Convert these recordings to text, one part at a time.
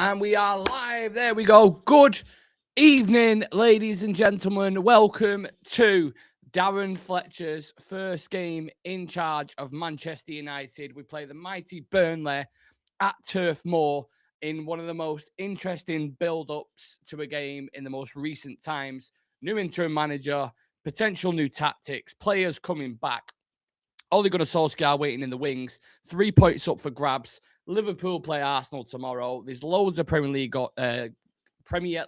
And we are live. There we go. Good evening, ladies and gentlemen. Welcome to Darren Fletcher's first game in charge of Manchester United. We play the mighty Burnley at Turf Moor in one of the most interesting build-ups to a game in the most recent times. New interim manager, potential new tactics, players coming back. Ole Gunnar Solskjaer waiting in the wings. 3 points up for grabs. Liverpool play Arsenal tomorrow. There's loads of Premier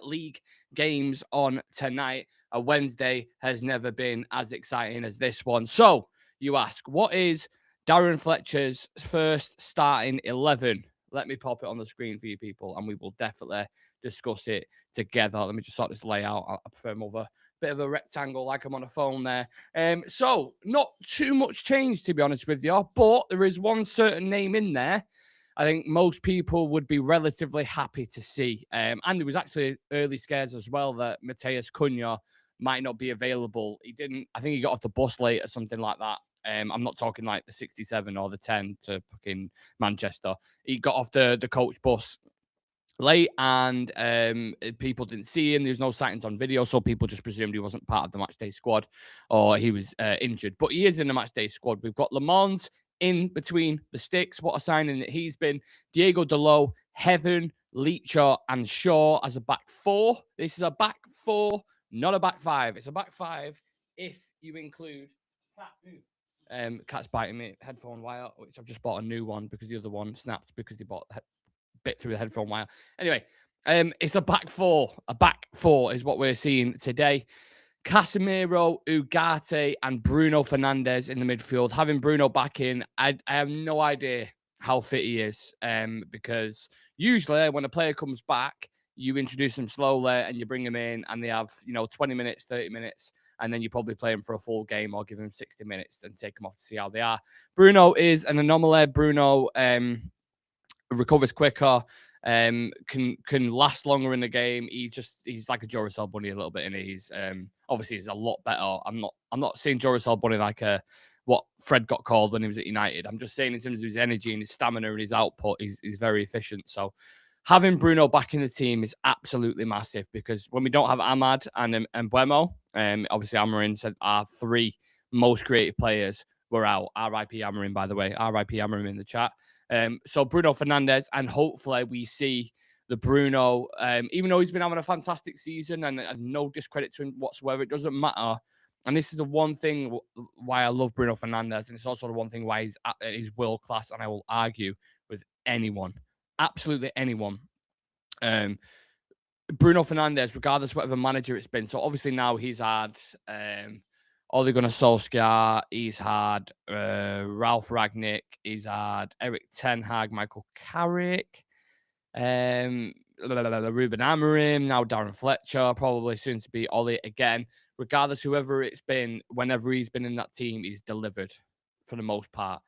League games on tonight. A Wednesday has never been as exciting as this one. So you ask, what is Darren Fletcher's first starting 11? Let me pop it on the screen for you people, and we will definitely discuss it together. Let me just sort this layout. I prefer more of a bit of a rectangle like I'm on a phone there. So not too much change, to be honest with you, but there is one certain name in there I think most people would be relatively happy to see. And there was actually early scares as well that Matheus Cunha might not be available. I think he got off the bus late or something like that. I'm not talking like the 67 or the 10 to fucking Manchester. He got off the coach bus late, and people didn't see him. There was no sightings on video, so people just presumed he wasn't part of the matchday squad or he was injured. But he is in the matchday squad. We've got Le Mans in between the sticks. What a signing that he's been. Diego Dalot, Heaven, Leitcher, and Shaw as a back four. This is a back four, not a back five. It's a back five if you include Cat's biting me headphone wire, which I've just bought a new one because the other one snapped because he bought bit through the headphone wire. Anyway, it's a back four. A back four is what we're seeing today. Casemiro, Ugarte, and Bruno Fernandes in the midfield. Having Bruno back in, I have no idea how fit he is, because usually when a player comes back, you introduce them slowly and you bring them in and they have, 20 minutes, 30 minutes, and then you probably play them for a full game or give them 60 minutes and take them off to see how they are. Bruno is an anomaly. Bruno recovers quicker, can last longer in the game. He's like a Duracell bunny a little bit, and he's obviously he's a lot better. I'm not saying Duracell bunny like what Fred got called when he was at United. I'm just saying in terms of his energy and his stamina and his output, he's very efficient. So having Bruno back in the team is absolutely massive, because when we don't have Ahmad and Mbeumo, obviously Amarin said our three most creative players were out. R.I.P. Amarin, by the way. R.I.P. Amarin in the chat. So Bruno Fernandes, and hopefully we see the Bruno, even though he's been having a fantastic season and no discredit to him whatsoever, it doesn't matter. And this is the one thing why I love Bruno Fernandes, and it's also the one thing why he's world class, and I will argue with anyone, absolutely anyone. Bruno Fernandes, regardless of whatever manager it's been. So obviously now he's had Ole Gunnar Solskjaer, he's had Ralph Ragnick, he's had Eric Ten Hag, Michael Carrick, Ruben Amorim, now Darren Fletcher, probably soon to be Ole again. Regardless, whoever it's been, whenever he's been in that team, he's delivered for the most part.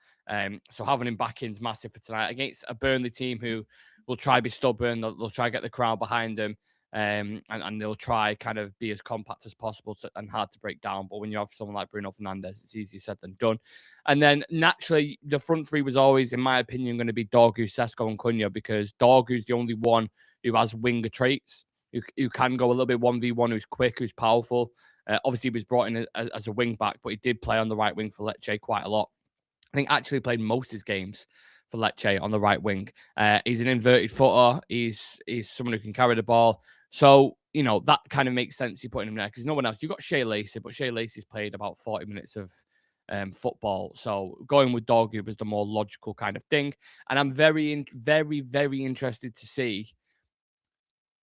So having him back in is massive for tonight against a Burnley team who will try be stubborn. They'll try get the crowd behind them. And they'll try kind of be as compact as possible and hard to break down. But when you have someone like Bruno Fernandes, it's easier said than done. And then naturally, the front three was always, in my opinion, going to be Dorgu, Sesko, and Cunha, because Dorgu's the only one who has winger traits, who can go a little bit 1v1, who's quick, who's powerful. Obviously, he was brought in as a wing back, but he did play on the right wing for Lecce quite a lot. I think actually played most of his games for Lecce on the right wing. He's an inverted footer. He's someone who can carry the ball. So, that kind of makes sense you putting him there, because no one else. You've got Shea Lacey, but Shea Lacey's played about 40 minutes of football. So going with Dorgu was the more logical kind of thing. And I'm very, very, very interested to see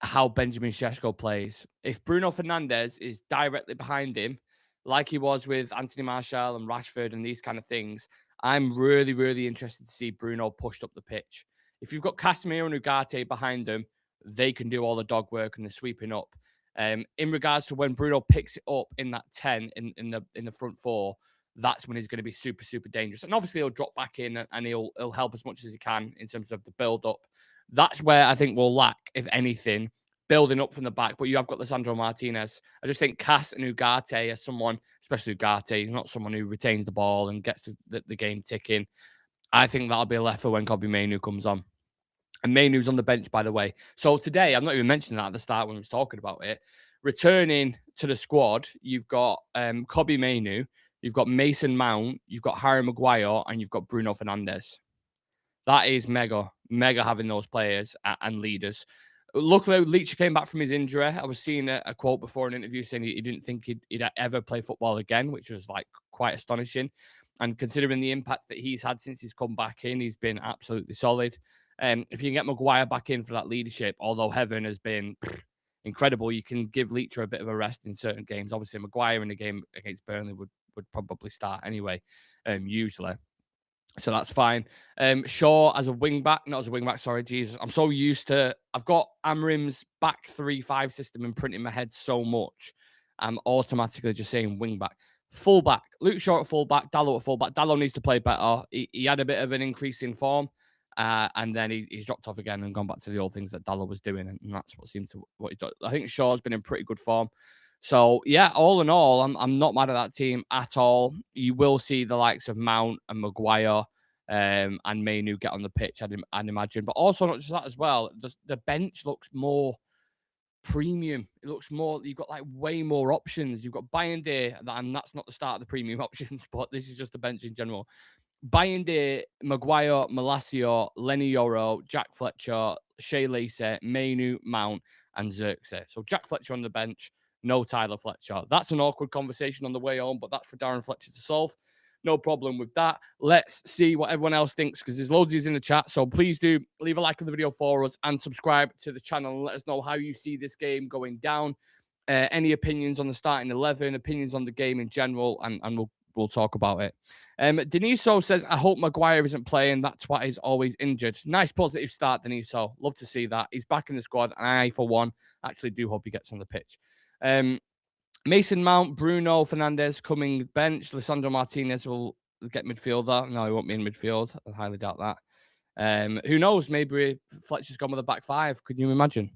how Benjamin Šeško plays. If Bruno Fernandes is directly behind him, like he was with Anthony Martial and Rashford and these kind of things, I'm really, really interested to see Bruno pushed up the pitch. If you've got Casemiro and Ugarte behind them, they can do all the dog work and the sweeping up. In regards to when Bruno picks it up in that 10 in the front four, that's when he's going to be super, super dangerous. And obviously he'll drop back in and he'll help as much as he can in terms of the build-up. That's where I think we'll lack, if anything, building up from the back. But you have got Lisandro Martinez. I just think Cass and Ugarte are someone, especially Ugarte, he's not someone who retains the ball and gets the game ticking. I think that'll be left for when Kobbie Mainoo comes on. And Mainoo's on the bench, by the way. So today, I'm not even mentioning that at the start when we was talking about it. Returning to the squad, you've got Kobbie Mainoo, you've got Mason Mount, you've got Harry Maguire, and you've got Bruno Fernandes. That is mega having those players and leaders. Luckily, Leach came back from his injury. I was seeing a quote before an interview saying he didn't think he'd ever play football again, which was like quite astonishing. And considering the impact that he's had since he's come back in, he's been absolutely solid. If you can get Maguire back in for that leadership, although Heaven has been incredible, you can give Leacher a bit of a rest in certain games. Obviously, Maguire in a game against Burnley would probably start anyway, usually. So that's fine. Shaw as a wing back, not as a wing back, sorry, Jesus. I'm so used to, I've got Amrim's back 3-5 system imprinting in my head so much. I'm automatically just saying wing back. Full back, Luke Shaw at full back, Dalot at full back. Dalot needs to play better. He had a bit of an increase in form, and then he's dropped off again and gone back to the old things that Dalot was doing, and that's what seems to what he's done. I think Shaw's been in pretty good form. So yeah, all in all, I'm not mad at that team at all. You will see the likes of Mount and Maguire and Mainoo get on the pitch, I'd imagine. But also not just that as well. The bench looks more premium. It looks more, you've got like way more options. You've got Bayende, and that's not the start of the premium options, but this is just the bench in general. Bayende, Maguire, Malacio, Lenny Yoro, Jack Fletcher, Shea Lacey, Mainoo, Mount, and Xerxes. So Jack Fletcher on the bench, no Tyler Fletcher. That's an awkward conversation on the way home, but that's for Darren Fletcher to solve. No problem with that. Let's see what everyone else thinks, because there's loads of these in the chat. So please do leave a like on the video for us and subscribe to the channel and let us know how you see this game going down. Any opinions on the starting 11, opinions on the game in general, and we'll talk about it. Deniso says, I hope Maguire isn't playing. That's why he's always injured. Nice positive start, Deniso. Love to see that. He's back in the squad, and I, for one, actually do hope he gets on the pitch. Mason Mount, Bruno Fernandes coming bench. Lisandro Martinez will get midfielder. No, he won't be in midfield. I highly doubt that. Who knows? Maybe Fletcher's gone with a back five. Could you imagine?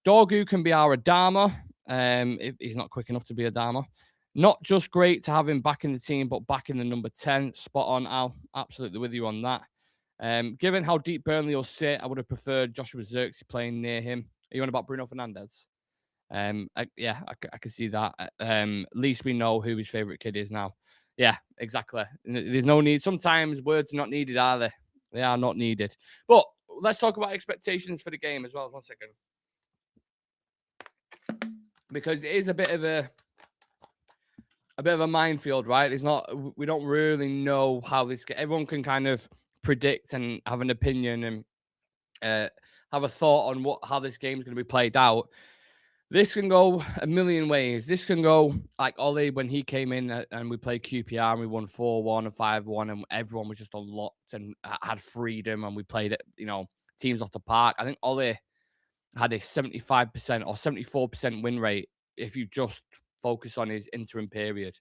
Dorgu can be our Adama. If he's not quick enough to be Adama. Not just great to have him back in the team, but back in the number 10. Spot on, Al. Absolutely with you on that. Given how deep Burnley will sit, I would have preferred Joshua Xerxes playing near him. Are you on about Bruno Fernandes? I can see that. At least we know who his favorite kid is now. Yeah, exactly. There's no need. Sometimes words are not needed, are they? They are not needed. But let's talk about expectations for the game as well. 1 second, because it is a bit of a minefield, right? It's not. We don't really know how this. Everyone can kind of predict and have an opinion and have a thought on how this game is going to be played out. This can go a million ways. This can go like Ollie when he came in and we played QPR and we won 4-1 and 5-1 and everyone was just unlocked and had freedom and we played it, teams off the park. I think Ollie had a 75% or 74% win rate if you just focus on his interim period.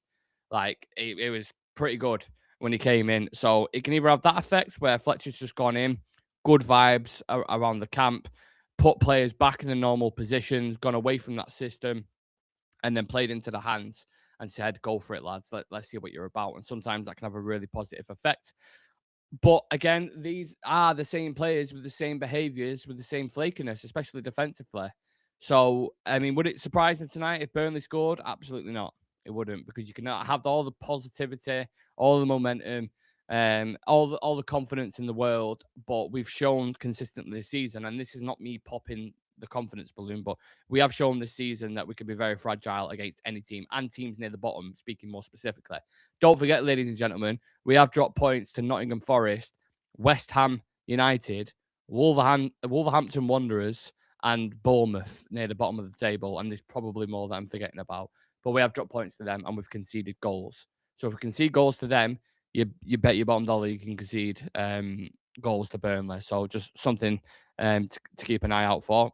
Like it was pretty good when he came in. So it can either have that effect where Fletcher's just gone in, good vibes around the camp, put players back in the normal positions, gone away from that system, and then played into the hands and said, go for it, lads. Let's see what you're about. And sometimes that can have a really positive effect. But again, these are the same players with the same behaviours, with the same flakiness, especially defensively. So, I mean, would it surprise me tonight if Burnley scored? Absolutely not. It wouldn't, because you can have all the positivity, all the momentum, all the confidence in the world, but we've shown consistently this season, and this is not me popping the confidence balloon, but we have shown this season that we can be very fragile against any team and teams near the bottom, speaking more specifically. Don't forget, ladies and gentlemen, we have dropped points to Nottingham Forest, West Ham United, Wolverhampton Wanderers, and Bournemouth near the bottom of the table, and there's probably more that I'm forgetting about, but we have dropped points to them and we've conceded goals. So if we concede goals to them, you bet your bottom dollar you can concede goals to Burnley. So just something to keep an eye out for.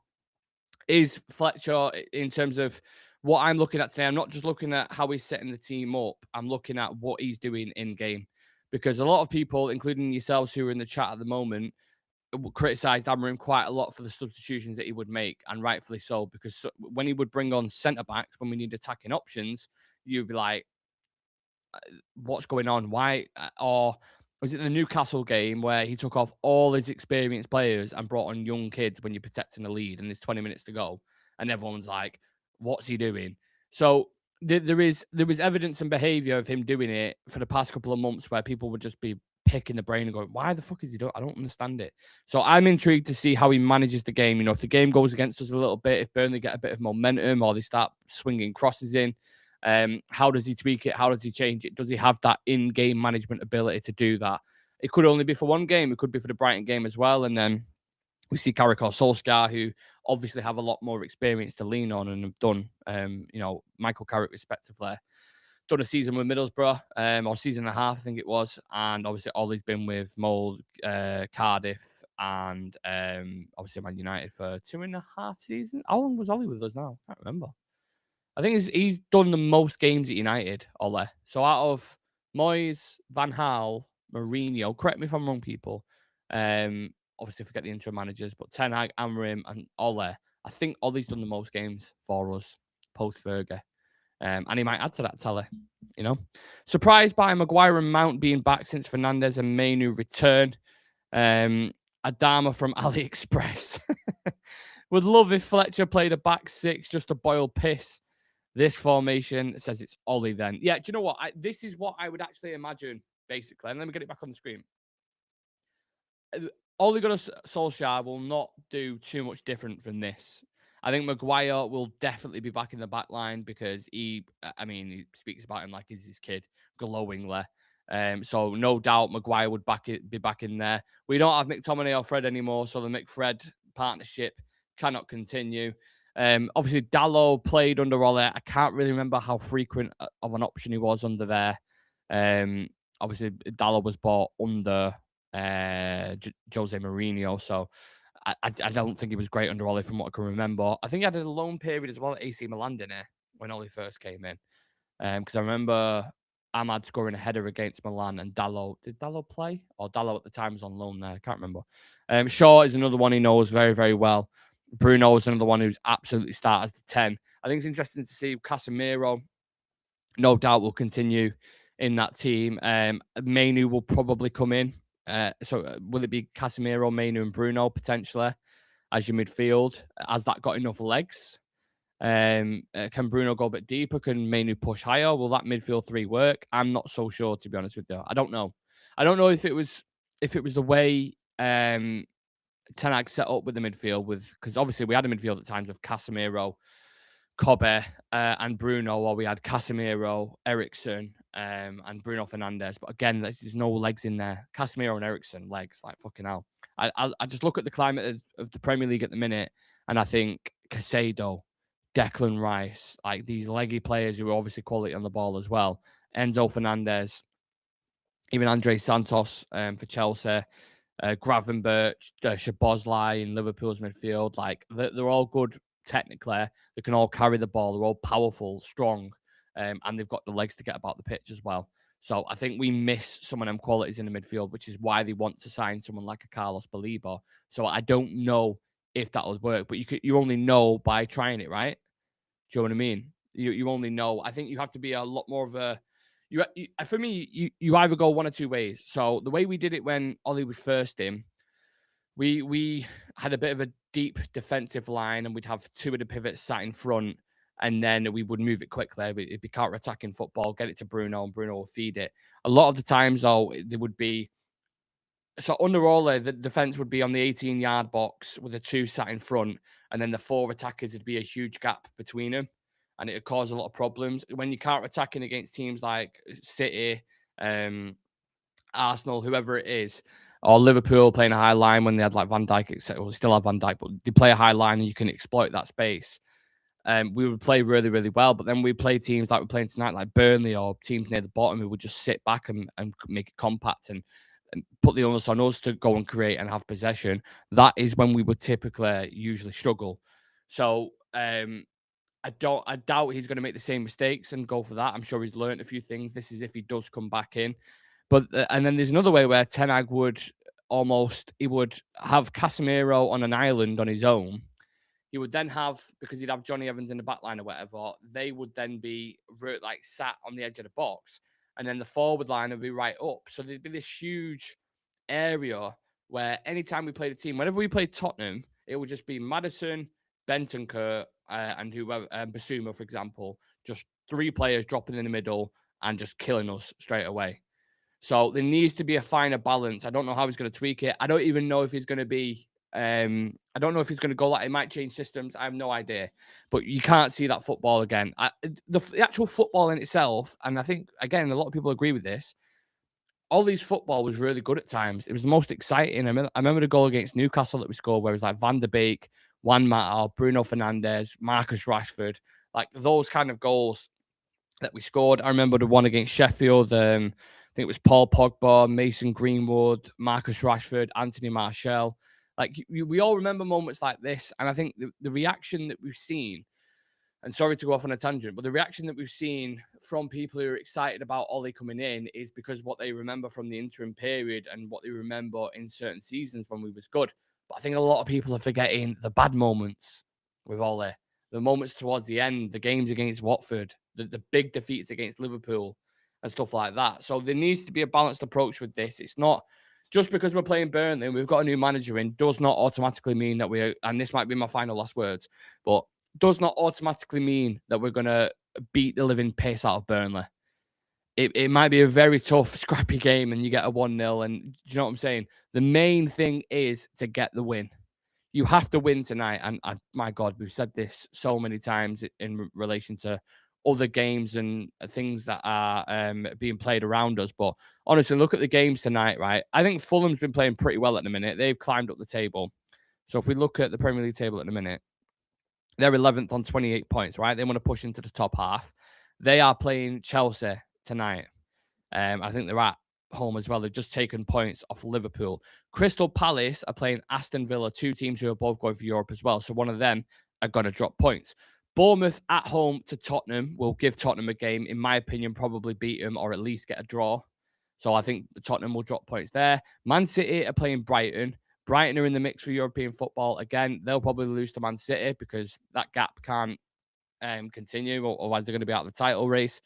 Is Fletcher, in terms of what I'm looking at today, I'm not just looking at how he's setting the team up. I'm looking at what he's doing in game. Because a lot of people, including yourselves who are in the chat at the moment, criticised Amarim quite a lot for the substitutions that he would make, and rightfully so, because when he would bring on centre-backs, when we need attacking options, you'd be like, what's going on? Why? Or was it the Newcastle game where he took off all his experienced players and brought on young kids when you're protecting the lead and there's 20 minutes to go, and everyone's like, "What's he doing?" So there was evidence and behaviour of him doing it for the past couple of months where people would just be picking the brain and going, "Why the fuck is he doing? I don't understand it." So I'm intrigued to see how he manages the game. You know, if the game goes against us a little bit, if Burnley get a bit of momentum or they start swinging crosses in. How does he tweak it? How does he change it? Does he have that in-game management ability to do that? It could only be for one game. It could be for the Brighton game as well. And then we see Carrick or Solskjaer, who obviously have a lot more experience to lean on and have done, Michael Carrick respectively. Done a season with Middlesbrough, or season and a half, I think it was. And obviously Ollie's been with Mull, Cardiff, and obviously Man United for 2.5 seasons. How long was Ollie with us now? I can't remember. I think he's done the most games at United, Ole. So out of Moyes, Van Gaal, Mourinho, correct me if I'm wrong, people. Obviously forget the interim managers, but Ten Hag, Amrim, and Ole. I think Ole's done the most games for us post Fergie. And he might add to that tally, you know. Surprised by Maguire and Mount being back since Fernandes and Mainu return. Adama from AliExpress. Would love if Fletcher played a back six just to boil piss. This formation says it's Ollie then. Yeah, do you know what? This is what I would actually imagine, basically. And let me get it back on the screen. Ole Gunnar Solskjaer will not do too much different from this. I think Maguire will definitely be back in the back line because he speaks about him like he's his kid, glowingly. So no doubt Maguire would be back in there. We don't have McTominay or Fred anymore, so the McFred partnership cannot continue. Obviously, Dalot played under Ole. I can't really remember how frequent of an option he was under there. Obviously, Dalot was bought under Jose Mourinho, so I don't think he was great under Ole from what I can remember. I think he had a loan period as well at AC Milan, didn't he, when Ole first came in? Because I remember Ahmad scoring a header against Milan and Dalot. Did Dalot play? Or Dalot at the time was on loan there. I can't remember. Shaw is another one he knows very, very well. Bruno is another one who's absolutely started as the 10. I think it's interesting to see Casemiro, no doubt, will continue in that team. Mainu will probably come in. So will it be Casemiro, Mainu, and Bruno potentially as your midfield? Has that got enough legs? Can Bruno go a bit deeper? Can Mainu push higher? Will that midfield three work? I'm not so sure, to be honest with you. I don't know. I don't know if it was the way Ten Hag set up with the midfield, because obviously we had a midfield at times with Casemiro, Kobe, and Bruno, or we had Casemiro, Eriksen, and Bruno Fernandes. But again, there's no legs in there. Casemiro and Eriksen, legs, like fucking hell. I just look at the climate of the Premier League at the minute, and I think Caicedo, Declan Rice, like these leggy players who are obviously quality on the ball as well. Enzo Fernandez, even Andre Santos for Chelsea, Gravenberch, Szoboszlai in Liverpool's midfield. Like they're all good technically. They can all carry the ball. They're all powerful, strong, and they've got the legs to get about the pitch as well. So I think we miss some of them qualities in the midfield, which is why they want to sign someone like a Carlos Baliba. So I don't know if that would work, but you only know by trying it, right? Do you know what I mean? You only know. I think you have to be a lot more of a for me, you either go one or two ways. So the way we did it when Ollie was first in, we had a bit of a deep defensive line, and we'd have two of the pivots sat in front, and then we would move it quickly. It'd be counter-attacking football, get it to Bruno, and Bruno will feed it. A lot of the times, though, there would be under Ole, the defense would be on the 18-yard box with the two sat in front, and then the four attackers would be a huge gap between them, and it would cause a lot of problems. When you can't attacking against teams like City, Arsenal, whoever it is, or Liverpool playing a high line when they had like Van Dijk, etc. Well, they still have Van Dijk, but they play a high line and you can exploit that space. We would play really, really well, but then we play teams like we're playing tonight, like Burnley or teams near the bottom who would just sit back and make it compact and put the onus on us to go and create and have possession. That is when we would typically usually struggle. So I doubt he's going to make the same mistakes and go for that. I'm sure he's learned a few things. This is if he does come back in. But and then there's another way where Ten Hag would have Casemiro on an island on his own. He would then have, because he'd have Johnny Evans in the back line or whatever, they would then be like sat on the edge of the box. and then the forward line would be right up. So there'd be this huge area where anytime we played a team, whenever we played Tottenham, it would just be Maddison, Bentancur, and whoever, Basuma, for example, just 3 players dropping in the middle and just killing us straight away. So there needs to be a finer balance. I don't know how he's going to tweak it. I don't even know if he's going to be. I don't know if he's going to go like it might change systems. I have no idea. But you can't see that football again. The actual football in itself, and I think again a lot of people agree with this. Ollie's football was really good at times. It was the most exciting. I remember the goal against Newcastle that we scored, where it was like Van der Beek, Juan Mata, Bruno Fernandes, Marcus Rashford, like those kind of goals that we scored. I remember the one against Sheffield. I think it was Paul Pogba, Mason Greenwood, Marcus Rashford, Anthony Martial. Like we all remember moments like this, and I think the reaction that we've seen. And sorry to go off on a tangent, but the reaction that we've seen from people who are excited about Ollie coming in is because what they remember from the interim period and what they remember in certain seasons when we was good. But I think a lot of people are forgetting the bad moments with Ollie, the moments towards the end, the games against Watford, the big defeats against Liverpool and stuff like that. So there needs to be a balanced approach with this. It's not just because we're playing Burnley and we've got a new manager in does not automatically mean that we're, and this might be my final last words, but does not automatically mean that we're going to beat the living piss out of Burnley. It might be a very tough, scrappy game and you get a 1-0. And do you know what I'm saying? The main thing is to get the win. You have to win tonight. And my God, we've said this so many times in relation to other games and things that are being played around us. But honestly, look at the games tonight, right? I think Fulham's been playing pretty well at the minute. They've climbed up the table. So if we look at the Premier League table at the minute, they're 11th on 28 points, right? They want to push into the top half. They are playing Chelsea tonight. I think they're at home as well. They've just taken points off Liverpool. Crystal Palace are playing Aston Villa, 2 teams who are both going for Europe as well. So one of them are going to drop points. Bournemouth at home to Tottenham will give Tottenham a game, in my opinion, probably beat them or at least get a draw. So I think Tottenham will drop points there. Man City are playing Brighton. Brighton are in the mix for European football. Again, they'll probably lose to Man City because that gap can't continue, or otherwise they're going to be out of the title race.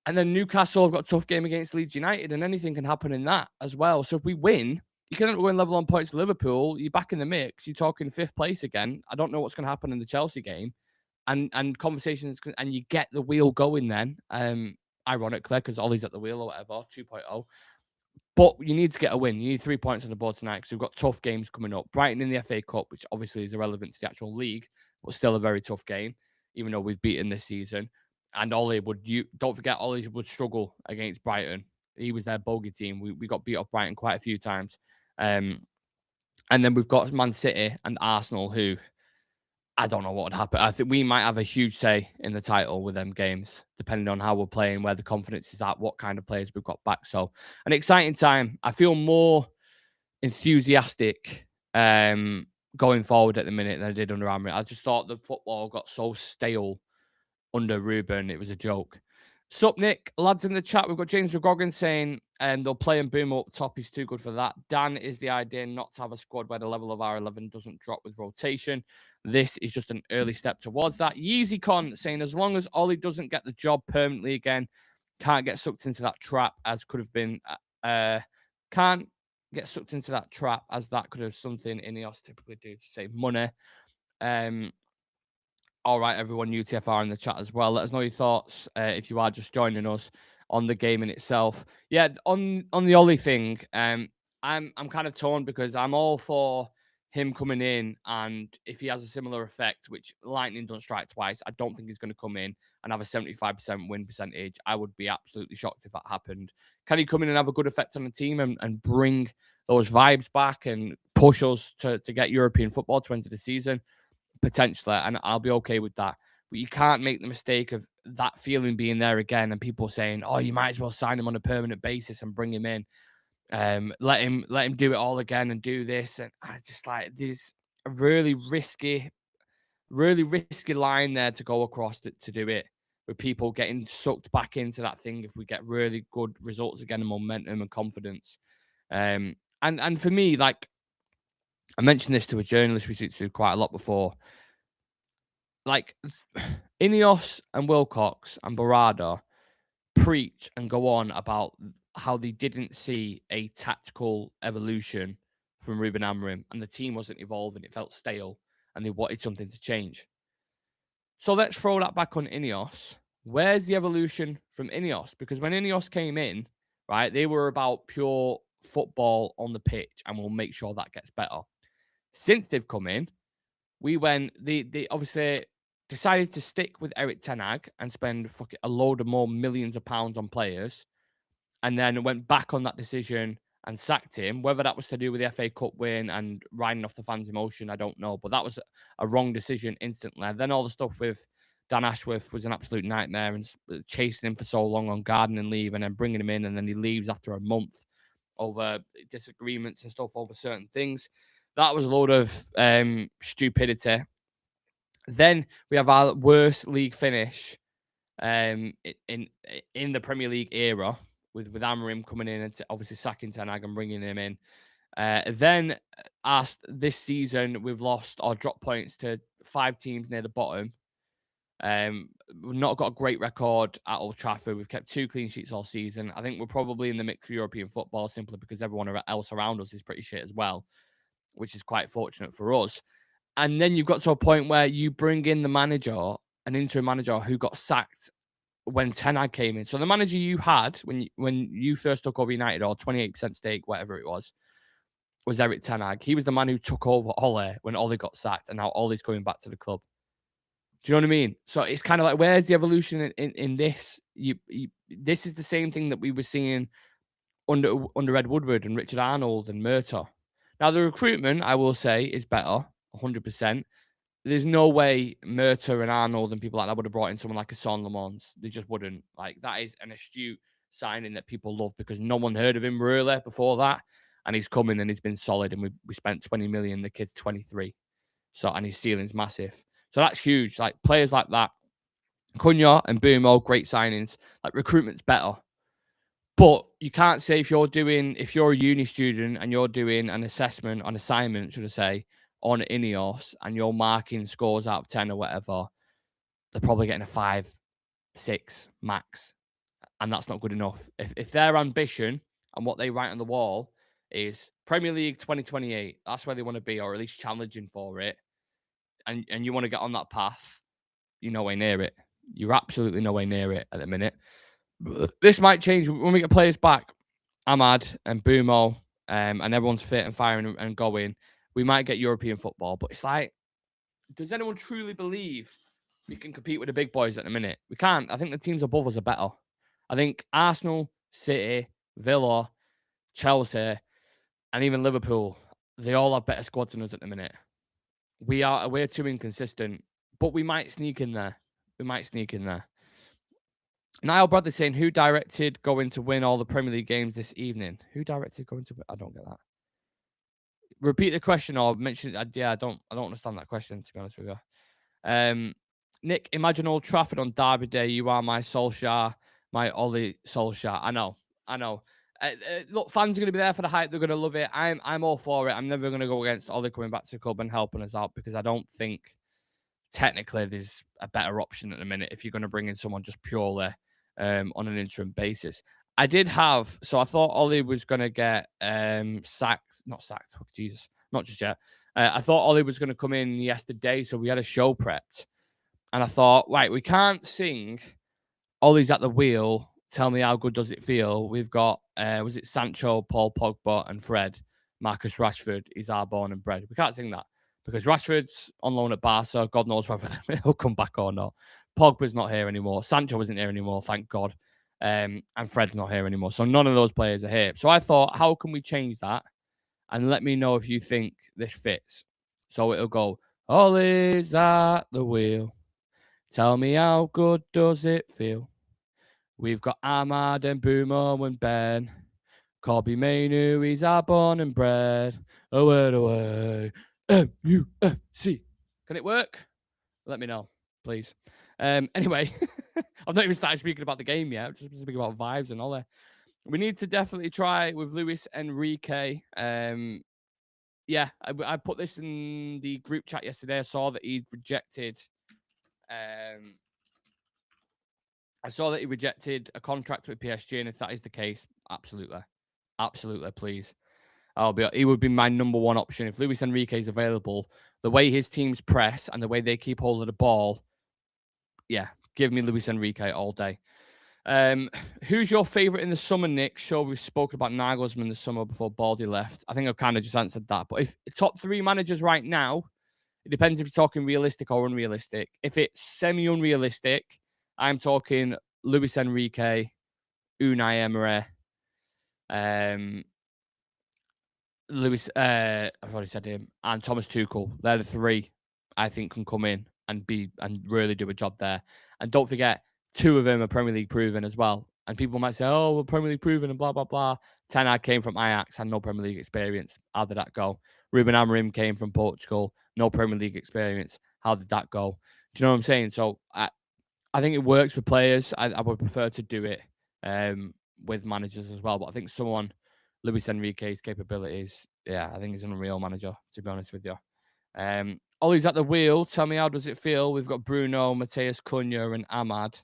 And then Newcastle have got a tough game against Leeds United, and anything can happen in that as well. So if we win, you can go and level on points to Liverpool. You're back in the mix. You're talking 5th place again. I don't know what's going to happen in the Chelsea game. And conversations, and you get the wheel going then, ironically, because Ollie's at the wheel or whatever, 2.0. But you need to get a win. You need 3 points on the board tonight because we've got tough games coming up. Brighton in the FA Cup, which obviously is irrelevant to the actual league, but still a very tough game, even though we've beaten this season. And Ollie don't forget, Ollie would struggle against Brighton. He was their bogey team. We got beat off Brighton quite a few times. And then we've got Man City and Arsenal, who I don't know what would happen. I think we might have a huge say in the title with them games, depending on how we're playing, where the confidence is at, what kind of players we've got back. So an exciting time. I feel more enthusiastic going forward at the minute than I did under Amrit. I just thought the football got so stale under Ruben. It was a joke. Sup, Nick? Lads in the chat, we've got James McGoggin saying they'll play and boom up top. He's too good for that. Dan, is the idea not to have a squad where the level of our 11 doesn't drop with rotation? This is just an early step towards that. YeezyCon saying as long as Ollie doesn't get the job permanently again, can't get sucked into that trap as could have been, can't get sucked into that trap as that could have something Ineos typically do to save money. All right, everyone, UTFR in the chat as well. Let us know your thoughts if you are just joining us on the game in itself. Yeah, on the Ollie thing, I'm kind of torn because I'm all for him coming in, and if he has a similar effect, which lightning don't strike twice, I don't think he's going to come in and have a 75% win percentage. I would be absolutely shocked if that happened. Can he come in and have a good effect on the team and bring those vibes back and push us to get European football to enter the season? Potentially, and I'll be okay with that. But you can't make the mistake of that feeling being there again and people saying, oh, you might as well sign him on a permanent basis and bring him in. Let him do it all again and do this. And I just like, there's a really risky line there to go across to do it, with people getting sucked back into that thing if we get really good results again and momentum and confidence. And for me, like, I mentioned this to a journalist we speak to quite a lot before. Like, Ineos and Wilcox and Barada preach and go on about how they didn't see a tactical evolution from Ruben Amorim, and the team wasn't evolving. It felt stale, and they wanted something to change. So let's throw that back on Ineos. Where's the evolution from Ineos? Because when Ineos came in, right, they were about pure football on the pitch, and we'll make sure that gets better. Since they've come in, they obviously decided to stick with Erik ten Hag and spend a load of more millions of pounds on players, and then went back on that decision and sacked him. Whether that was to do with the FA Cup win and riding off the fans' emotion, I don't know. But that was a wrong decision instantly. And then all the stuff with Dan Ashworth was an absolute nightmare, and chasing him for so long on gardening leave and then bringing him in, and then he leaves after a month over disagreements and stuff over certain things. That was a load of stupidity. Then we have our worst league finish in the Premier League era, with Amorim coming in and obviously sacking ten Hag and bringing him in. Then this season, we've lost or dropped points to 5 teams near the bottom. We've not got a great record at Old Trafford. We've kept 2 clean sheets all season. I think we're probably in the mix for European football simply because everyone else around us is pretty shit as well, which is quite fortunate for us. And then you've got to a point where you bring in the manager, an interim manager who got sacked when Ten Hag came in. So the manager you had when you first took over United, or 28% stake, whatever it was Erik ten Hag. He was the man who took over Ole when Ole got sacked, and now Ole's coming back to the club. Do you know what I mean? So it's kind of like, where's the evolution in this? This is the same thing that we were seeing under Ed Woodward and Richard Arnold and Murtough. Now, the recruitment, I will say, is better, 100%. There's no way Murtough and Arnold and people like that would have brought in someone like a Son Lamons. They just wouldn't. Like, that is an astute signing that people love because no one heard of him really before that. And he's coming and he's been solid. And we spent 20 million. The kid's 23. So, and his ceiling's massive. So that's huge. Like, players like that, Cunha and BRUNO, great signings. Like, recruitment's better. But you can't say if you're a uni student and you're doing an assignment, should I say, on Ineos, and you're marking scores out of 10 or whatever, they're probably getting a 5, 6 max. And that's not good enough. If their ambition and what they write on the wall is Premier League 2028, that's where they want to be, or at least challenging for it, and you want to get on that path, you're nowhere near it. You're absolutely nowhere near it at the minute. This might change when we get players back, Ahmad and BRUNO, and everyone's fit and firing and going. We might get European football, but it's like, does anyone truly believe we can compete with the big boys at the minute? We can't. I think the teams above us are better. I think Arsenal, City, Villa, Chelsea, and even Liverpool, they all have better squads than us at the minute. We're too inconsistent, but we might sneak in there. Niall Bradley saying, who directed going to win all the Premier League games this evening? Who directed going to win? I don't get that. Repeat the question or mention it. Yeah, I don't understand that question, to be honest with you. Nick, imagine Old Trafford on Derby Day. You are my Solskjaer, my Ollie Solskjaer. I know. Look, fans are going to be there for the hype. They're going to love it. I'm all for it. I'm never going to go against Ollie coming back to the club and helping us out because I don't think technically there's a better option at the minute if you're going to bring in someone just purely on an interim basis. I thought Ollie was going to get not sacked. Oh, Jesus, not just yet. I thought Ollie was going to come in yesterday, so we had a show prepped. And I thought, right, we can't sing Ollie's at the wheel, tell me how good does it feel. We've got, was it Sancho, Paul Pogba, and Fred, Marcus Rashford is our born and bred. We can't sing that because Rashford's on loan at Barca. God knows whether he'll come back or not. Pogba's not here anymore. Sancho isn't here anymore, thank God. And Fred's not here anymore. So none of those players are here. So I thought, how can we change that? And let me know if you think this fits. So it'll go, Ollie's at the wheel. Tell me how good does it feel? We've got Ahmad and BRUNO and Ben. Kobbie Mainoo, he's our born and bred. Away, MUFC. Can it work? Let me know, please. Anyway, I've not even started speaking about the game yet. I'm just speaking about vibes and all that. We need to definitely try with Luis Enrique. Yeah, I put this in the group chat yesterday. I saw that he rejected I saw that he rejected a contract with PSG, and if that is the case, absolutely, please. He would be my number one option if Luis Enrique is available. The way his teams press and the way they keep hold of the ball, yeah, give me Luis Enrique all day. Who's your favourite in the summer, Nick? Sure, we spoke about Nagelsmann the summer before Baldy left. I think I've kind of just answered that. But if top 3 managers right now, it depends if you're talking realistic or unrealistic. If it's semi-unrealistic, I'm talking Luis Enrique, Unai Emery, I've already said him, and Thomas Tuchel. They're the 3 I think can come in and really do a job there. And don't forget, 2 of them are Premier League proven as well. And people might say, "Oh, we're Premier League proven," and blah blah blah. Ten Hag came from Ajax, had no Premier League experience. How did that go? Ruben Amorim came from Portugal, no Premier League experience. How did that go? Do you know what I'm saying? So I think it works with players. I would prefer to do it with managers as well. But I think Luis Enrique's capabilities, yeah, I think he's an unreal manager, to be honest with you. Ollie's at the wheel. Tell me, how does it feel? We've got Bruno, Mateus Cunha, and Ahmad,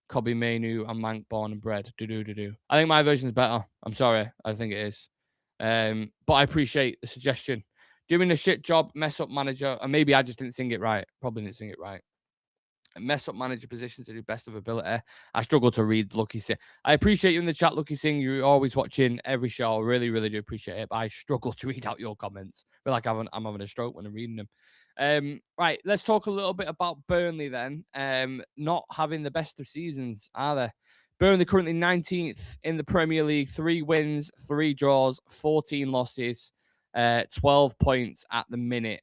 Kobe Mainu, and Mank born and bred. I think my version's better. I'm sorry. I think it is. But I appreciate the suggestion. Doing a shit job, mess up manager, and maybe I just didn't sing it right. Probably didn't sing it right. Mess up manager positions to do best of ability. I struggle to read Lucky Singh. I appreciate you in the chat, Lucky Singh. You're always watching every show. I really, really do appreciate it. But I struggle to read out your comments. I feel like I'm having a stroke when I'm reading them. Right, let's talk a little bit about Burnley then. Not having the best of seasons, are they? Burnley currently 19th in the Premier League. 3 wins, 3 draws, 14 losses, 12 points at the minute.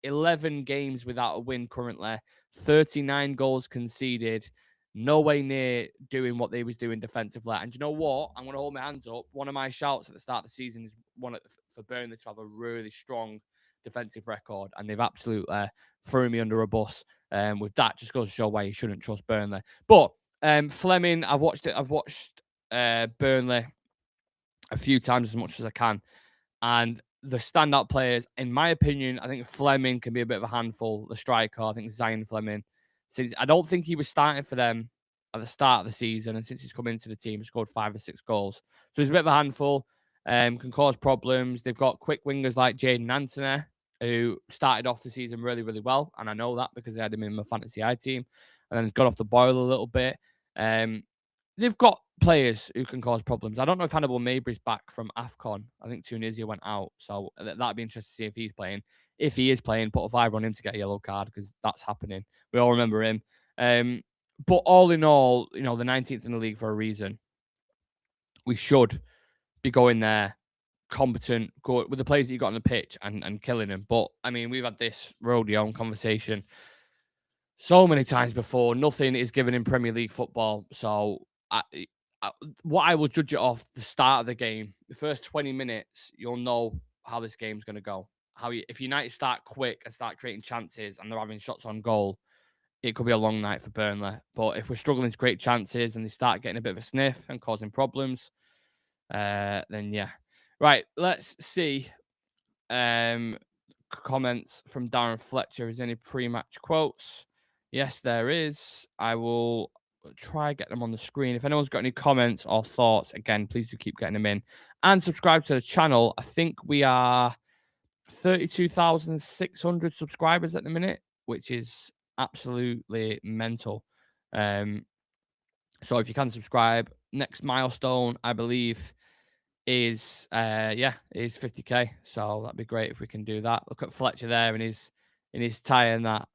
11 games without a win currently, 39 goals conceded, no way near doing what they was doing defensively. And you know what? I'm going to hold my hands up. One of my shouts at the start of the season is for Burnley to have a really strong defensive record, and they've absolutely threw me under a bus. With that, just goes to show why you shouldn't trust Burnley. But Fleming, I've watched Burnley a few times, as much as I can, and the standout players, in my opinion, I think Fleming can be a bit of a handful. The striker, I think Zion Fleming. Since I don't think he was starting for them at the start of the season, and since he's come into the team, he scored 5 or 6 goals. So he's a bit of a handful. Can cause problems. They've got quick wingers like Jadon Anthony, who started off the season really, really well, and I know that because I had him in my fantasy I team, and then he's got off the boil a little bit. They've got players who can cause problems. I don't know if Hannibal Mabry's back from AFCON. I think Tunisia went out. So that'd be interesting to see if he's playing. If he is playing, put a 5 on him to get a yellow card because that's happening. We all remember him. But all in all, the 19th in the league for a reason. We should be going there competent, good, with the players that you got on the pitch and killing them. But, I mean, we've had this rodeo conversation so many times before. Nothing is given in Premier League football. So what I will judge it off the start of the game, the first 20 minutes, you'll know how this game's going to go. If United start quick and start creating chances and they're having shots on goal, it could be a long night for Burnley. But if we're struggling to create chances and they start getting a bit of a sniff and causing problems, then yeah. Right, let's see. Comments from Darren Fletcher. Is there any pre-match quotes? Yes, there is. I will try get them on the screen. If anyone's got any comments or thoughts, again, please do keep getting them in. And subscribe to the channel. I think we are 32,600 subscribers at the minute, which is absolutely mental. So if you can subscribe, next milestone, I believe, is 50k. So that'd be great if we can do that. Look at Fletcher there in his tie and that.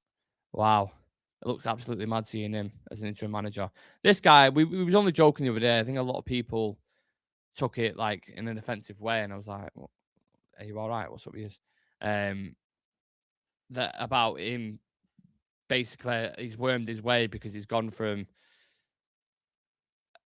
Wow. It looks absolutely mad seeing him as an interim manager. This guy, we was only joking the other day. I think a lot of people took it like in an offensive way, and I was like, well, "Are you all right? What's up with you?" That about him. Basically, he's wormed his way because he's gone from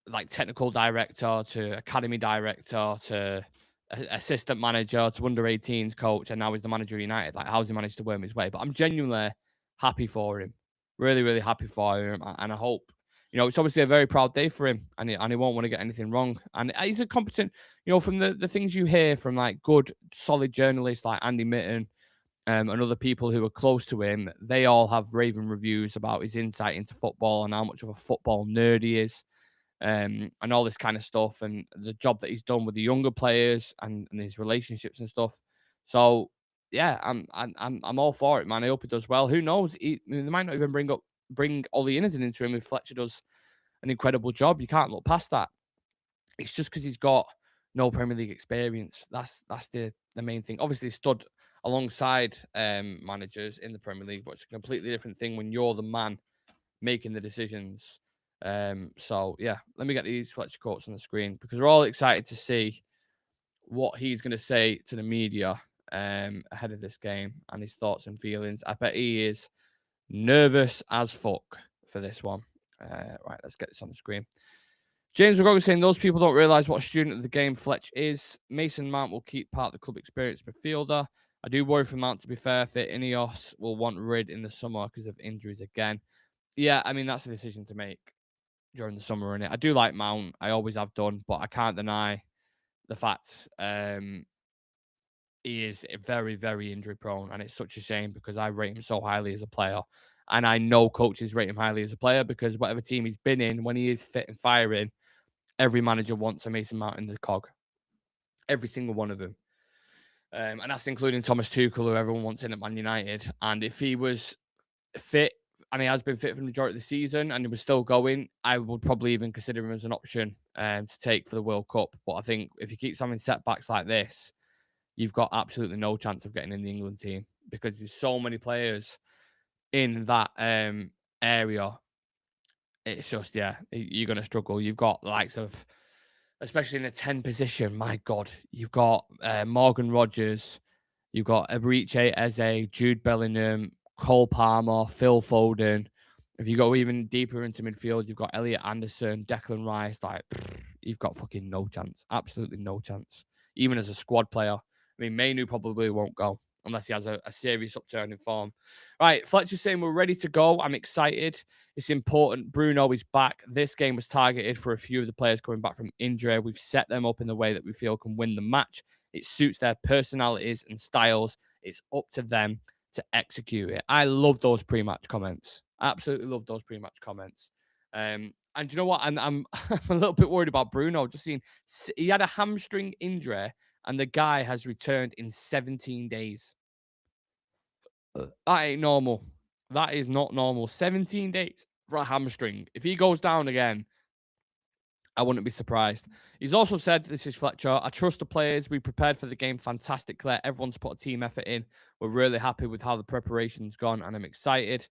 like technical director to academy director to assistant manager to under 18s coach, and now he's the manager of United. Like, how's he managed to worm his way? But I'm genuinely happy for him. Really, really happy for him. And I hope, it's obviously a very proud day for him, and he won't want to get anything wrong. And he's a competent, from the things you hear from like good, solid journalists like Andy Mitten and other people who are close to him, they all have raving reviews about his insight into football and how much of a football nerd he is, and all this kind of stuff, and the job that he's done with the younger players and his relationships and stuff. So yeah, I'm all for it, man. I hope he does well. Who knows? They might not even bring Ollie in as an interim if Fletcher does an incredible job. You can't look past that. It's just because he's got no Premier League experience. That's the main thing. Obviously, he stood alongside managers in the Premier League, but it's a completely different thing when you're the man making the decisions. So yeah, let me get these Fletcher quotes on the screen because we're all excited to see what he's going to say to the media ahead of this game and his thoughts and feelings. I bet he is nervous as fuck for this one. Right, let's get this on the screen. James McGregor saying those people don't realise what a student of the game Fletch is. Mason Mount will keep part of the club experience midfielder. I do worry for Mount, to be fair, that Ineos will want rid in the summer because of injuries again. Yeah, I mean, that's a decision to make during the summer, innit? I do like Mount. I always have done, but I can't deny the fact he is very, very injury prone, and it's such a shame because I rate him so highly as a player. And I know coaches rate him highly as a player because whatever team he's been in, when he is fit and firing, every manager wants a Mason Mount in the cog. Every single one of them. And that's including Thomas Tuchel, who everyone wants in at Man United. And if he was fit, and he has been fit for the majority of the season, and he was still going, I would probably even consider him as an option to take for the World Cup. But I think if he keeps having setbacks like this, you've got absolutely no chance of getting in the England team because there's so many players in that area. It's just, yeah, you're going to struggle. You've got the likes of, especially in a 10 position, my God, you've got Morgan Rogers, you've got Eberechi Eze, Jude Bellingham, Cole Palmer, Phil Foden. If you go even deeper into midfield, you've got Elliot Anderson, Declan Rice. Like, you've got fucking no chance. Absolutely no chance. Even as a squad player. I mean, Mainu probably won't go unless he has a serious upturn in form. Right, Fletcher's saying we're ready to go. I'm excited. It's important. Bruno is back. This game was targeted for a few of the players coming back from injury. We've set them up in the way that we feel can win the match. It suits their personalities and styles. It's up to them to execute it. I love those pre-match comments. Absolutely love those pre-match comments. And you know what? I'm a little bit worried about Bruno. Just seeing he had a hamstring injury, and the guy has returned in 17 days. That ain't normal. That is not normal. 17 days for a hamstring. If he goes down again, I wouldn't be surprised. He's also said, this is Fletcher, I trust the players. We prepared for the game fantastically. Everyone's put a team effort in. We're really happy with how the preparation's gone, and I'm excited.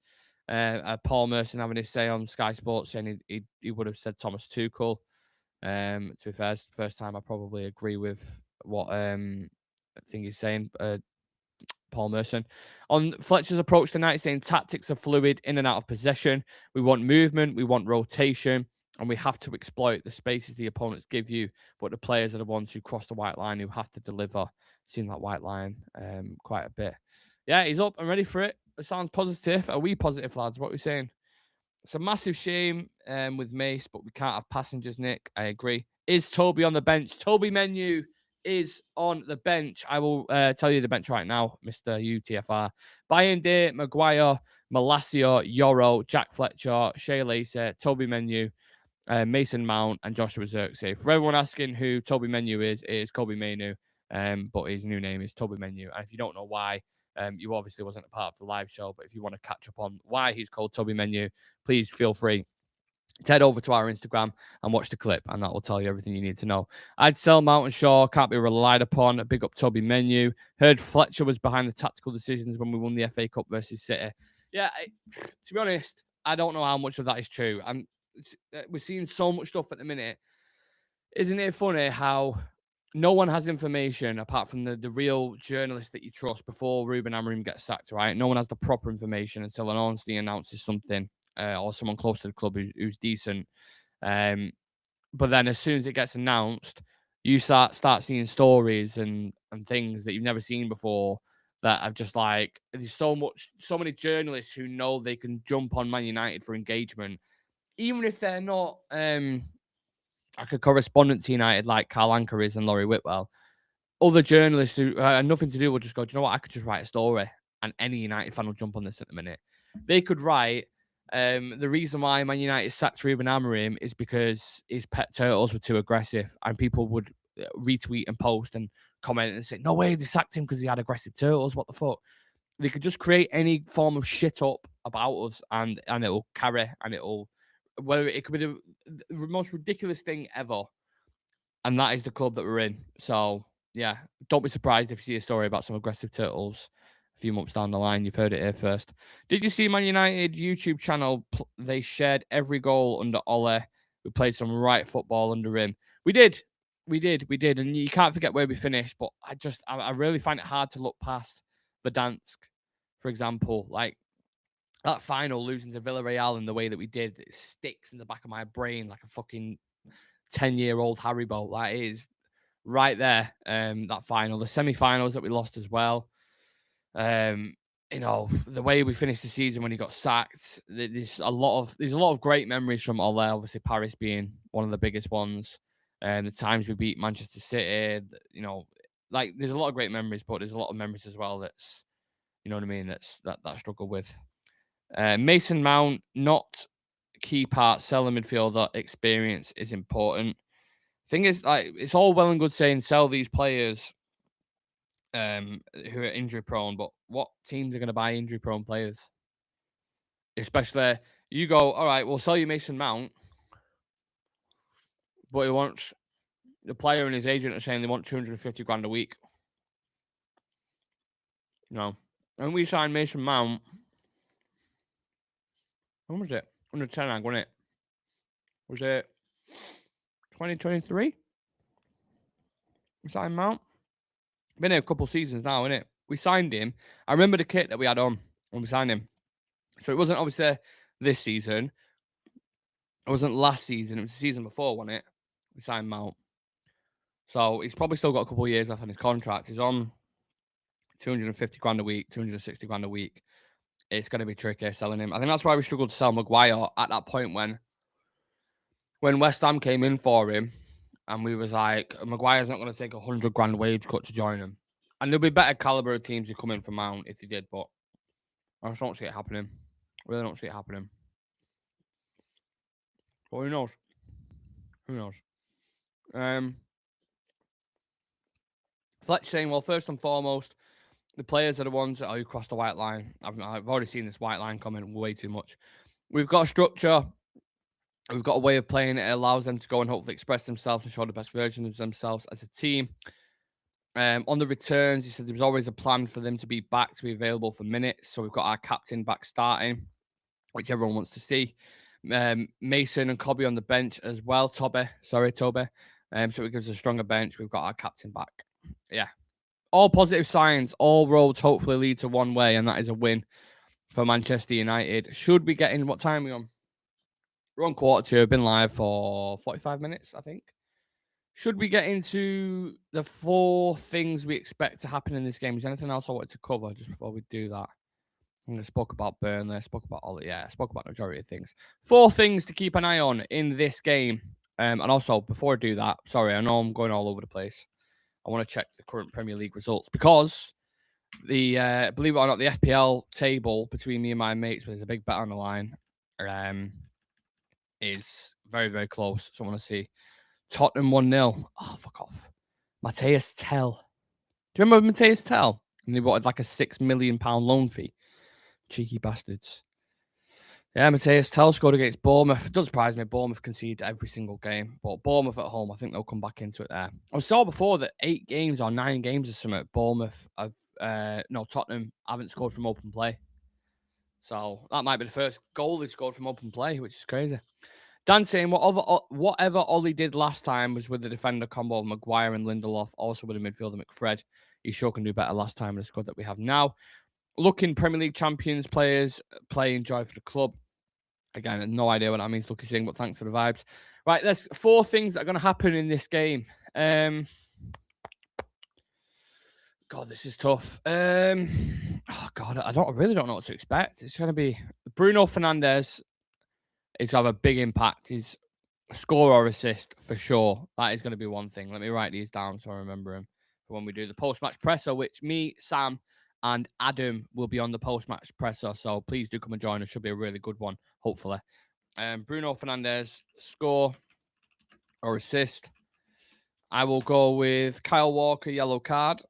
Paul Merson having his say on Sky Sports saying he would have said Thomas Tuchel. To be fair, it's the first time I probably agree with what I think he's saying. Paul Merson. On Fletcher's approach tonight, saying tactics are fluid, in and out of possession. We want movement, we want rotation, and we have to exploit the spaces the opponents give you. But the players are the ones who cross the white line, who have to deliver. Seen that white line quite a bit. Yeah, he's up and ready for it. It sounds positive. Are we positive, lads? What are we saying? It's a massive shame with Mace, but we can't have passengers, Nick. I agree. Is Toby on the bench? Toby Menu is on the bench. I will tell you the bench right now, Mr. UTFR. Bayende, Maguire, Malacia, Yoro, Jack Fletcher, Shea Lacey, Toby Menu, Mason Mount, and Joshua Zirkzee. For everyone asking who Toby Menu is, it is Kobe Mainu, but his new name is Toby Menu. And if you don't know why, you obviously wasn't a part of the live show, but if you want to catch up on why he's called Toby Menu, please feel free to head over to our Instagram and watch the clip, and that will tell you everything you need to know. I'd sell Mountain Shaw, can't be relied upon. A big up Toby Menu. Heard Fletcher was behind the tactical decisions when we won the FA Cup versus City. Yeah, to be honest, I don't know how much of that is true. We're seeing so much stuff at the minute. Isn't it funny how no one has information apart from the real journalists that you trust before Ruben Amorim gets sacked, right? No one has the proper information until an honesty announces something. Or someone close to the club who's decent. But then as soon as it gets announced, you start seeing stories and things that you've never seen before that have just like, there's so many journalists who know they can jump on Man United for engagement, even if they're not like a correspondent to United like Carl Anker is and Laurie Whitwell. Other journalists who have nothing to do will just go, do you know what? I could just write a story and any United fan will jump on this at the minute. They could write, the reason why Man United sacked Ruben Amorim is because his pet turtles were too aggressive, and people would retweet and post and comment and say, no way, they sacked him because he had aggressive turtles. What the fuck? They could just create any form of shit up about us, and it'll carry, and it'll, whether it could be the most ridiculous thing ever, and that is the club that we're in. So yeah, don't be surprised if you see a story about some aggressive turtles a few months down the line. You've heard it here first. Did you see Man United YouTube channel? They shared every goal under Ole. We played some right football under him. We did, and you can't forget where we finished. But I really find it hard to look past Verdansk, for example. Like that final losing to Villarreal in the way that we did, it sticks in the back of my brain like a fucking 10-year-old Haribo. That is right there. That final, the semi-finals that we lost as well. You know, the way we finished the season when he got sacked. There's a lot of great memories from all there. Obviously, Paris being one of the biggest ones. The times we beat Manchester City. You know, like there's a lot of great memories, but there's a lot of memories as well that's, you know what I mean, that I struggle with. Mason Mount, not key part, sell the midfielder, experience is important. Thing is, like, it's all well and good saying sell these players who are injury prone, but what teams are going to buy injury prone players? Especially, you go, all right, we'll sell you Mason Mount, but he wants, the player and his agent are saying they want 250 grand a week. You know, and we signed Mason Mount. When was it? Under 10, wasn't it? Was it 2023? We signed Mount. Been here a couple seasons now, innit? We signed him. I remember the kit that we had on when we signed him. So it wasn't obviously this season. It wasn't last season. It was the season before, wasn't it? We signed Mount. So he's probably still got a couple of years left on his contract. He's on 250 grand a week, 260 grand a week. It's going to be tricky selling him. I think that's why we struggled to sell Maguire at that point when West Ham came in for him. And we was like, Maguire's not going to take 100 grand wage cut to join him. And there'll be better caliber of teams who come in for Mount if he did, but I just don't see it happening. Really don't see it happening. But who knows? Who knows? Fletch saying, well, first and foremost, the players are the ones that who cross the white line. I've already seen this white line coming way too much. We've got a structure. We've got a way of playing it. It allows them to go and hopefully express themselves and show the best version of themselves as a team. On the returns, he said there was always a plan for them to be back, to be available for minutes. So we've got our captain back starting, which everyone wants to see. Mason and Cobby on the bench as well. Toby. So it gives us a stronger bench. We've got our captain back. Yeah. All positive signs. All roads hopefully lead to one way, and that is a win for Manchester United. Should be getting, what time are we on? We're on 1:45. I've been live for 45 minutes, I think. Should we get into the 4 things we expect to happen in this game? Is there anything else I wanted to cover just before we do that? I spoke about Burnley. I spoke about I spoke about the majority of things. 4 things to keep an eye on in this game. And also, before I do that, sorry, I know I'm going all over the place. I want to check the current Premier League results because the believe it or not, the FPL table between me and my mates, where there's a big bet on the line, is very, very close. So I want to see Tottenham 1-0. Oh, fuck off. Matthias Tell. Do you remember Matthias Tell? And they wanted like a £6 million loan fee. Cheeky bastards. Yeah, Matthias Tell scored against Bournemouth. It does surprise me. Bournemouth concede every single game. But Bournemouth at home, I think they'll come back into it there. I saw before that 8 games or 9 games or something, Tottenham haven't scored from open play. So that might be the first goal they scored from open play, which is crazy. Dan saying, whatever Ollie did last time was with the defender combo of Maguire and Lindelof, also with the midfielder McFred. He sure can do better last time in the squad that we have now. Looking Premier League champions players playing joy for the club. Again, no idea what that means, Lucky Singh, but thanks for the vibes. Right, there's 4 things that are going to happen in this game. God, this is tough. I really don't know what to expect. It's going to be Bruno Fernandes is to have a big impact. His score or assist for sure. That is going to be one thing. Let me write these down so I remember him for when we do the post-match presser, which me, Sam, and Adam will be on the post-match presser. So please do come and join us. Should be a really good one, hopefully. Bruno Fernandes, score or assist. I will go with Kyle Walker, yellow card.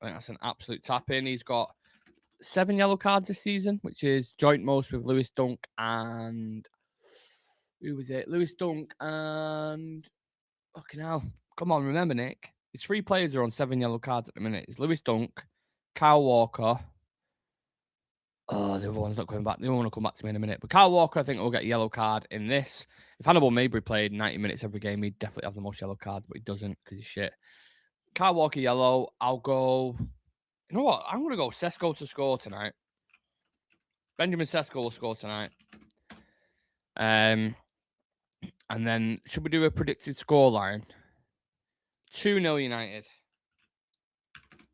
I think that's an absolute tap-in. He's got 7 yellow cards this season, which is joint most with Lewis Dunk and... Who was it? Lewis Dunk and... Fucking hell. Come on, remember, Nick. His 3 players are on 7 yellow cards at the minute. It's Lewis Dunk, Kyle Walker. Oh, the other one's not coming back. The other one will come back to me in a minute. But Kyle Walker, I think, will get a yellow card in this. If Hannibal Mabry played 90 minutes every game, he'd definitely have the most yellow cards, but he doesn't because he's shit. Kyle Walker, yellow. I'll go... You know what? I'm going to go Sesko to score tonight. Benjamin Sesko will score tonight. And then, should we do a predicted scoreline? 2-0 United.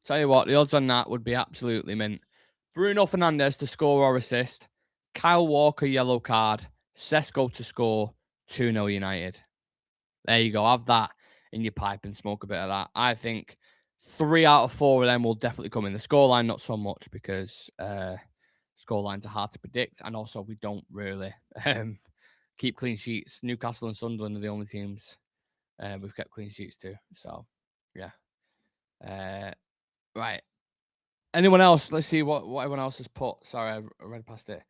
Tell you what, the odds on that would be absolutely mint. Bruno Fernandes to score or assist. Kyle Walker, yellow card. Sesko to score. 2-0 United. There you go. Have that in your pipe and smoke a bit of that. I think 3 out of 4 of them will definitely come in. The scoreline, not so much, because scorelines are hard to predict. And also, we don't really keep clean sheets. Newcastle and Sunderland are the only teams we've kept clean sheets to. So, yeah. Right. Anyone else? Let's see what everyone else has put. Sorry, I read past it.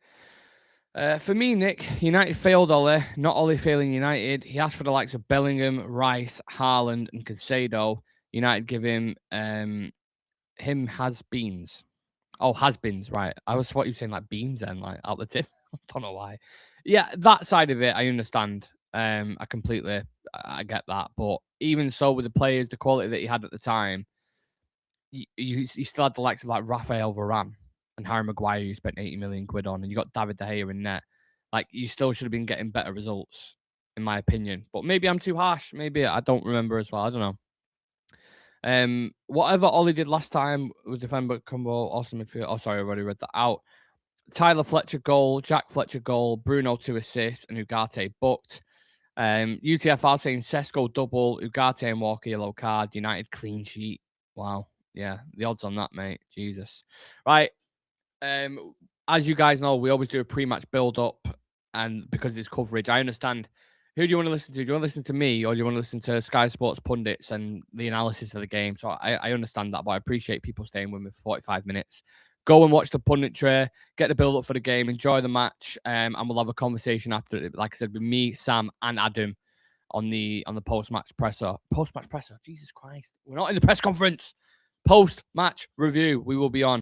For me, Nick, United failed Ollie. Not Ollie failing United. He asked for the likes of Bellingham, Rice, Haaland, and Caicedo. United give him has-beens. Oh, has-beens, right. I was thought you were saying like beans then, like out the tin. I don't know why. Yeah, that side of it, I understand. I get that. But even so, with the players, the quality that he had at the time, you still had the likes of like Raphael Varane and Harry Maguire you spent 80 million quid on, and you got David De Gea in net. Like, you still should have been getting better results, in my opinion. But maybe I'm too harsh. Maybe I don't remember as well. I don't know. Whatever Ollie did last time with defender combo, awesome midfield. Oh, sorry, I already read that out. Tyler Fletcher goal, Jack Fletcher goal, Bruno 2 assists, and Ugarte booked. UTFR saying Sesko double, Ugarte and Walker yellow card, United clean sheet. Wow. Yeah, the odds on that, mate. Jesus. Right. As you guys know, we always do a pre-match build-up, and because it's coverage, I understand. Who do you want to listen to? Do you want to listen to me, or do you want to listen to Sky Sports pundits and the analysis of the game? So I understand that, but I appreciate people staying with me for 45 minutes. Go and watch the punditry, get the build-up for the game, enjoy the match, and we'll have a conversation after it. Like I said, with me, Sam, and Adam on the post-match presser. Post-match presser? Jesus Christ. We're not in the press conference. Post-match review. We will be on.